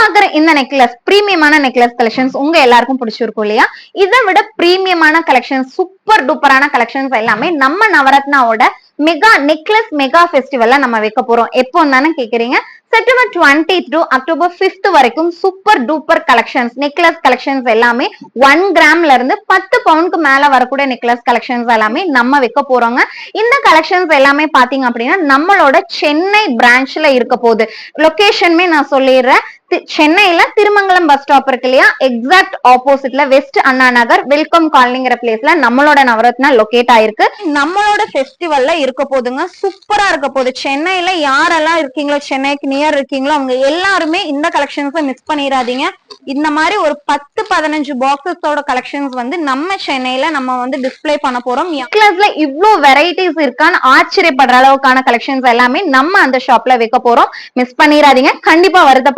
பாக்குற இந்த necklace பிரீமியமான necklace collections உங்க எல்லாருக்கும் பிடிச்சிருக்கும் இல்லையா? இதை விட பிரீமியமான கலெக்ஷன்ஸ், சூப்பர் டூப்பரான கலெக்ஷன்ஸ் எல்லாமே நம்ம நவரத்னாவோட மெகா நெக்லஸ் மெகா ஃபெஸ்டிவல்ல நம்ம வைக்க போறோம். எப்போ தானே கேக்குறீங்க? செப்டம்பர் 20 to அக்டோபர் 5 வரைக்கும் super duper collections, necklace collections எல்லாமே 1 கிராம்ல இருந்து 10 பவுண்டுக்கு மேல வரக்கூடிய நெக்லஸ் கலெக்ஷன்ஸ் எல்லாமே நம்ம வைக்க போறோங்க. இந்த கலெக்ஷன்ஸ் எல்லாமே பாத்தீங்க அப்படின்னா நம்மளோட சென்னை பிரான்ச்ல இருக்க போகுது. லொகேஷனுமே நான் சொல்லிடுறேன். சென்னையில திருமங்கலம் பஸ் ஸ்டாப் இருக்கு இல்லையா, எக்ஸாக்ட் ஆப்போசிட்ல வெஸ்ட் அண்ணா நகர் வெல்கம் காலனிங்கிற பிளேஸ்ல நம்மளோட நவரத்னா லொகேட் ஆயிருக்கு. நம்மளோட ஃபெஸ்டிவல்ல இருக்க போதுங்க, சூப்பரா இருக்க போகுது. சென்னையில யாரெல்லாம் இருக்கீங்களோ, சென்னைக்கு நியர் இருக்கீங்களோ, அவங்க எல்லாருமே இந்த கலெக்ஷன்ஸை மிஸ் பண்ணிடாதீங்க. இந்த மாதிரி ஒரு 10-15 பாக்ஸஸோட கலெக்ஷன்ஸ் வந்து நம்ம சென்னையில நம்ம வந்து டிஸ்பிளே பண்ண போறோம். நெக்லஸ்ல இவ்ளோ வெரைட்டிஸ் இருக்கான்னு ஆச்சரியப்படுற அளவுக்கான கலெக்ஷன்ஸ் எல்லாமே நம்ம அந்த ஷாப்ல வைக்க போறோம். மிஸ் பண்ணிடாதீங்க, கண்டிப்பா வருத்தப்படுவீங்க.